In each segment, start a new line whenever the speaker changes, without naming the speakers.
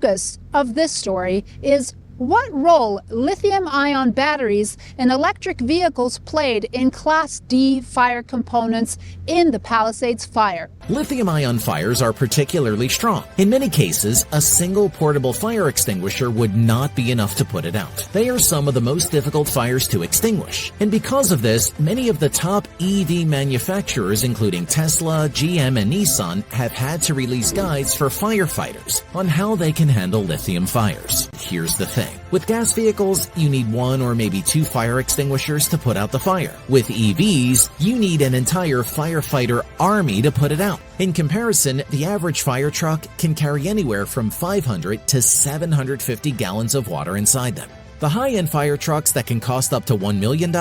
focus of this story is what role lithium-ion batteries in electric vehicles played in Class D fire components in the Palisades fire.
Lithium-ion fires are particularly strong. In many cases, a single portable fire extinguisher would not be enough to put it out. They are some of the most difficult fires to extinguish. And because of this, many of the top EV manufacturers, including Tesla, GM, and Nissan, have had to release guides for firefighters on how they can handle lithium fires. Here's the thing. With gas vehicles, you need one or maybe two fire extinguishers to put out the fire. With EVs, you need an entire firefighter army to put it out. In comparison, the average fire truck can carry anywhere from 500 to 750 gallons of water inside them. The high-end fire trucks that can cost up to $1 million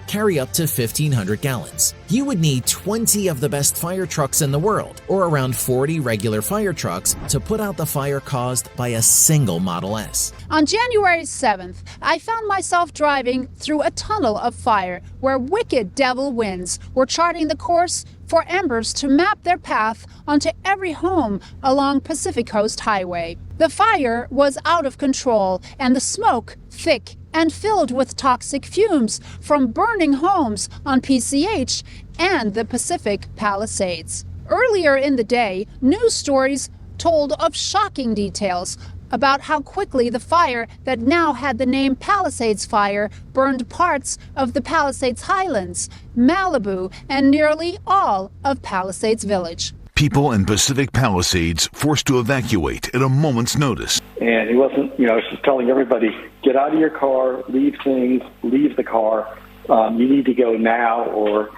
carry up to 1,500 gallons. You would need 20 of the best fire trucks in the world, or around 40 regular fire trucks, to put out the fire caused by a single Model S.
On January 7th, I found myself driving through a tunnel of fire where wicked devil winds were charting the course for embers to map their path onto every home along Pacific Coast Highway. The fire was out of control and the smoke thick and filled with toxic fumes from burning homes on PCH and the Pacific Palisades. Earlier in the day, news stories told of shocking details about how quickly the fire that now had the name Palisades Fire burned parts of the Palisades Highlands, Malibu, and nearly all of Palisades Village.
People in Pacific Palisades forced to evacuate at a moment's notice.
And he wasn't, just telling everybody, get out of your car, leave things, leave the car. You need to go now or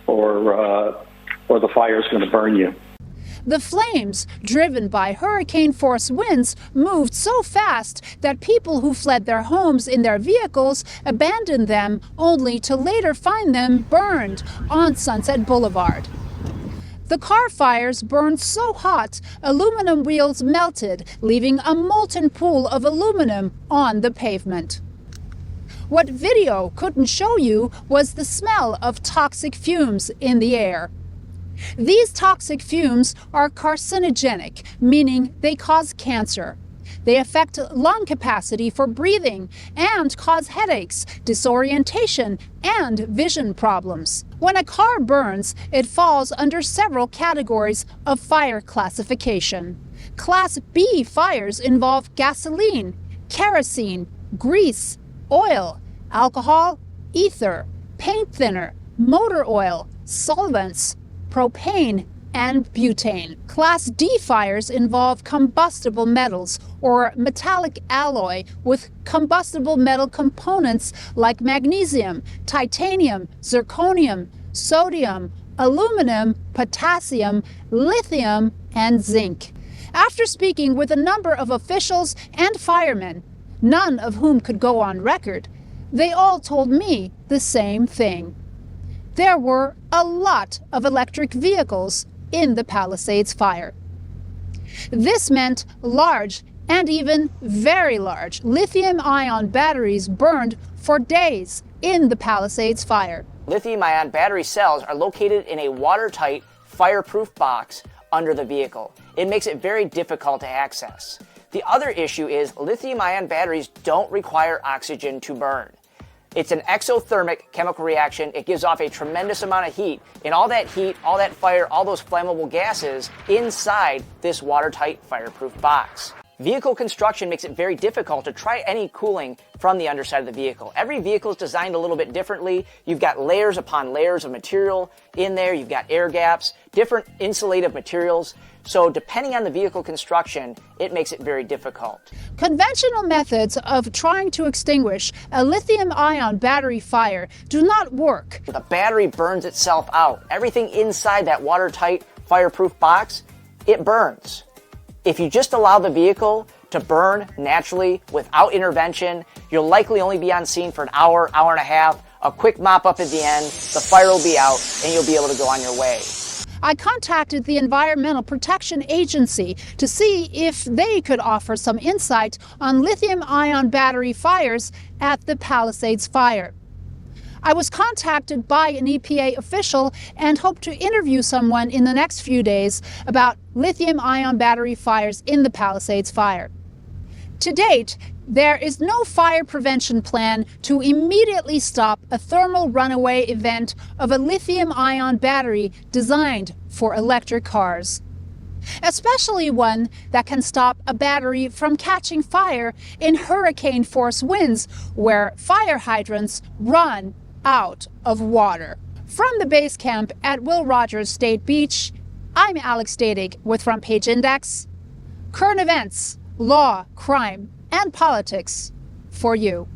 the fire is going to burn you.
The flames, driven by hurricane-force winds, moved so fast that people who fled their homes in their vehicles abandoned them only to later find them burned on Sunset Boulevard. The car fires burned so hot, aluminum wheels melted, leaving a molten pool of aluminum on the pavement. What video couldn't show you was the smell of toxic fumes in the air. These toxic fumes are carcinogenic, meaning they cause cancer. They affect lung capacity for breathing and cause headaches, disorientation, and vision problems. When a car burns, it falls under several categories of fire classification. Class B fires involve gasoline, kerosene, grease, oil, alcohol, ether, paint thinner, motor oil, solvents, propane, and butane. Class D fires involve combustible metals or metallic alloy with combustible metal components like magnesium, titanium, zirconium, sodium, aluminum, potassium, lithium, and zinc. After speaking with a number of officials and firemen, none of whom could go on record, they all told me the same thing. There were a lot of electric vehicles in the Palisades fire. This meant large and even very large lithium-ion batteries burned for days in the Palisades fire.
Lithium-ion battery cells are located in a watertight, fireproof box under the vehicle. It makes it very difficult to access. The other issue is lithium-ion batteries don't require oxygen to burn. It's an exothermic chemical reaction. It gives off a tremendous amount of heat, and all that heat, all that fire, all those flammable gases inside this watertight fireproof box. Vehicle construction makes it very difficult to try any cooling from the underside of the vehicle. Every vehicle is designed a little bit differently. You've got layers upon layers of material in there. You've got air gaps, different insulative materials. So depending on the vehicle construction, it makes it very difficult.
Conventional methods of trying to extinguish a lithium-ion battery fire do not work.
The battery burns itself out. Everything inside that watertight fireproof box, it burns. If you just allow the vehicle to burn naturally without intervention, you'll likely only be on scene for an hour, hour and a half, a quick mop up at the end, the fire will be out, and you'll be able to go on your way.
I contacted the Environmental Protection Agency to see if they could offer some insight on lithium-ion battery fires at the Palisades fire. I was contacted by an EPA official and hope to interview someone in the next few days about lithium-ion battery fires in the Palisades fire. To date, there is no fire prevention plan to immediately stop a thermal runaway event of a lithium-ion battery designed for electric cars, especially one that can stop a battery from catching fire in hurricane-force winds where fire hydrants run out of water. From the base camp at Will Rogers State Beach, I'm Alex Dadig with Front Page Index. Current events, law, crime, and politics for you.